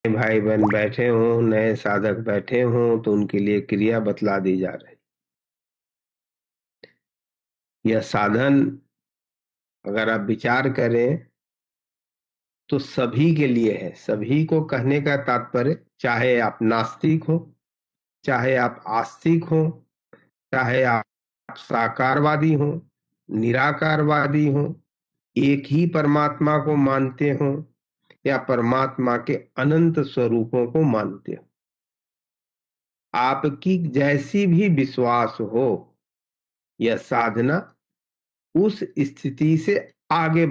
भाई बहन बैठे हों, नए साधक बैठे हों तो उनके लिए क्रिया बतला दी जा रही। यह साधन अगर आप विचार करें तो सभी के लिए है। सभी को कहने का तात्पर्य, चाहे आप नास्तिक हो, चाहे आप आस्तिक हो, चाहे आप साकारवादी हो, निराकारवादी हो, एक ही परमात्मा को मानते हो या परमात्मा के अनंत स्वरूपों को मानते हो, आपकी जैसी भी विश्वास हो, यह साधना उस स्थिति से आगे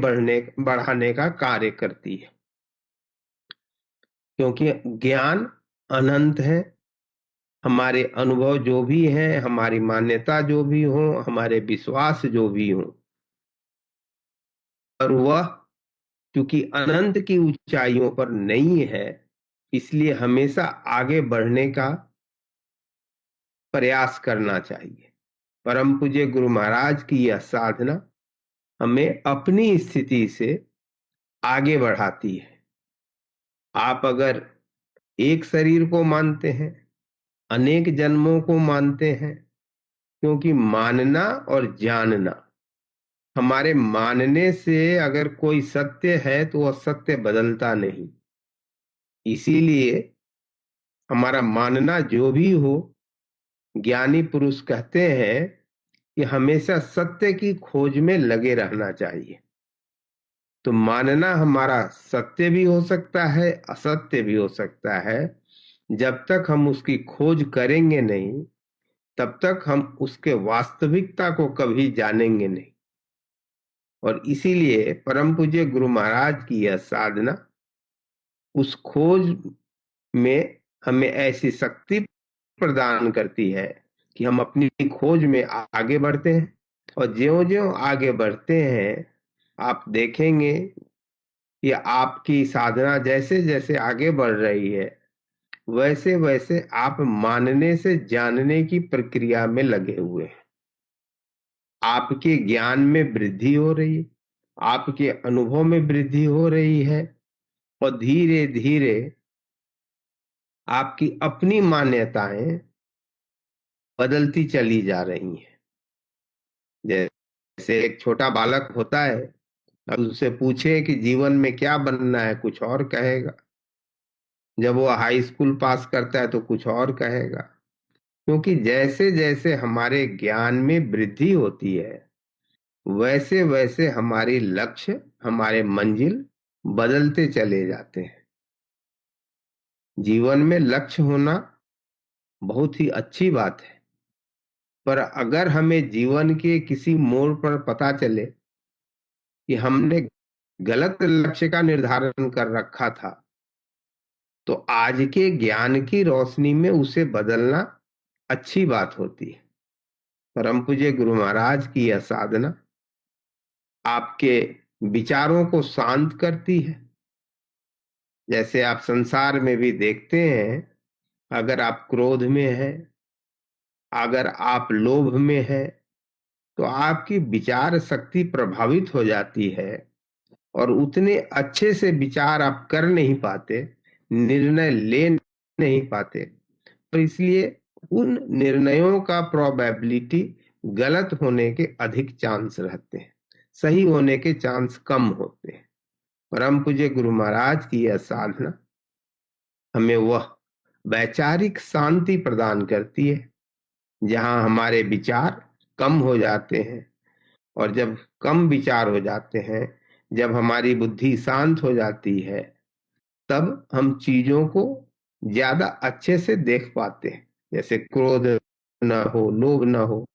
बढ़ाने का कार्य करती है। क्योंकि ज्ञान अनंत है। हमारे अनुभव जो भी हैं, हमारी मान्यता जो भी हो, हमारे विश्वास जो भी हो, और वह क्योंकि अनंत की ऊंचाइयों पर नहीं है, इसलिए हमेशा आगे बढ़ने का प्रयास करना चाहिए। परम पूज्य गुरु महाराज की यह साधना हमें अपनी स्थिति से आगे बढ़ाती है। आप अगर एक शरीर को मानते हैं, अनेक जन्मों को मानते हैं, क्योंकि मानना और जानना, हमारे मानने से अगर कोई सत्य है तो वह सत्य बदलता नहीं। इसीलिए हमारा मानना जो भी हो, ज्ञानी पुरुष कहते हैं कि हमेशा सत्य की खोज में लगे रहना चाहिए। तो मानना हमारा सत्य भी हो सकता है, असत्य भी हो सकता है। जब तक हम उसकी खोज करेंगे नहीं, तब तक हम उसके वास्तविकता को कभी जानेंगे नहीं। और इसीलिए परम पूज्य गुरु महाराज की यह साधना उस खोज में हमें ऐसी शक्ति प्रदान करती है कि हम अपनी खोज में आगे बढ़ते हैं। और ज्यों-ज्यों आगे बढ़ते हैं, आप देखेंगे कि आपकी साधना जैसे जैसे आगे बढ़ रही है, वैसे वैसे आप मानने से जानने की प्रक्रिया में लगे हुए हैं। आपके ज्ञान में वृद्धि हो रही है, आपके अनुभव में वृद्धि हो रही है, और धीरे धीरे आपकी अपनी मान्यताएं बदलती चली जा रही हैं। जैसे एक छोटा बालक होता है, अब उससे पूछे कि जीवन में क्या बनना है, कुछ और कहेगा। जब वो हाई स्कूल पास करता है तो कुछ और कहेगा। क्योंकि जैसे जैसे हमारे ज्ञान में वृद्धि होती है, वैसे वैसे हमारी लक्ष्य, हमारे मंजिल बदलते चले जाते हैं। जीवन में लक्ष्य होना बहुत ही अच्छी बात है, पर अगर हमें जीवन के किसी मोड़ पर पता चले कि हमने गलत लक्ष्य का निर्धारण कर रखा था, तो आज के ज्ञान की रोशनी में उसे बदलना अच्छी बात होती है। परम पूज्य गुरु महाराज की यह साधना आपके विचारों को शांत करती है। जैसे आप संसार में भी देखते हैं, अगर आप क्रोध में हैं, अगर आप लोभ में हैं, तो आपकी विचार शक्ति प्रभावित हो जाती है और उतने अच्छे से विचार आप कर नहीं पाते, निर्णय ले नहीं पाते। और इसलिए उन निर्णयों का प्रोबेबिलिटी गलत होने के अधिक चांस रहते हैं, सही होने के चांस कम होते हैं। परम पूज्य गुरु महाराज की यह साधना हमें वह वैचारिक शांति प्रदान करती है जहां हमारे विचार कम हो जाते हैं। और जब कम विचार हो जाते हैं, जब हमारी बुद्धि शांत हो जाती है, तब हम चीजों को ज्यादा अच्छे से देख पाते हैं। जैसे क्रोध न हो, लोभ न हो,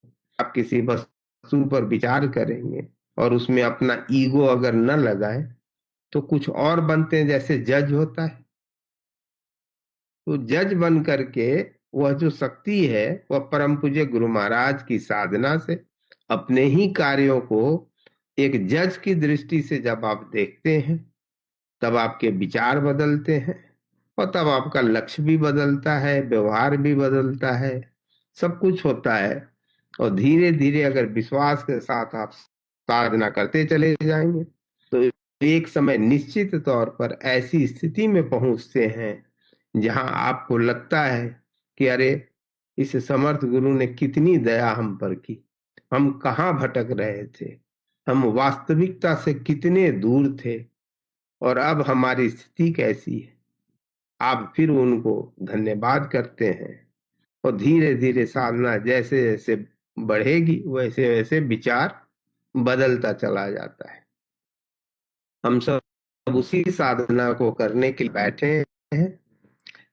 आप किसी वस्तु पर विचार करेंगे और उसमें अपना ईगो अगर न लगाए, तो कुछ और बनते हैं। जैसे जज होता है, तो जज बन करके वह जो शक्ति है, वह परम पूज्य गुरु महाराज की साधना से अपने ही कार्यों को एक जज की दृष्टि से जब आप देखते हैं, तब आपके विचार बदलते हैं और तब आपका लक्ष्य भी बदलता है, व्यवहार भी बदलता है, सब कुछ होता है। और धीरे धीरे अगर विश्वास के साथ आप साधना करते चले जाएंगे, तो एक समय निश्चित तौर पर ऐसी स्थिति में पहुंचते हैं जहां आपको लगता है कि अरे इस समर्थ गुरु ने कितनी दया हम पर की, हम कहाँ भटक रहे थे, हम वास्तविकता से कितने दूर थे और अब हमारी स्थिति कैसी है। आप फिर उनको धन्यवाद करते हैं और धीरे धीरे साधना जैसे जैसे बढ़ेगी वैसे वैसे विचार बदलता चला जाता है। हम सब उसी साधना को करने के लिए बैठे हैं।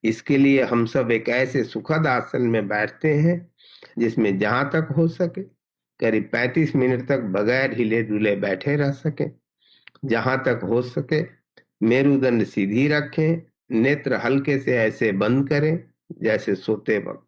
इसके लिए हम सब एक ऐसे सुखद आसन में बैठते हैं जिसमें जहां तक हो सके करीब 35 मिनट तक बगैर हिले डुले बैठे रह सके। जहां तक हो सके मेरुदंड सीधी रखें, नेत्र हल्के से ऐसे बंद करें जैसे सोते वक्त।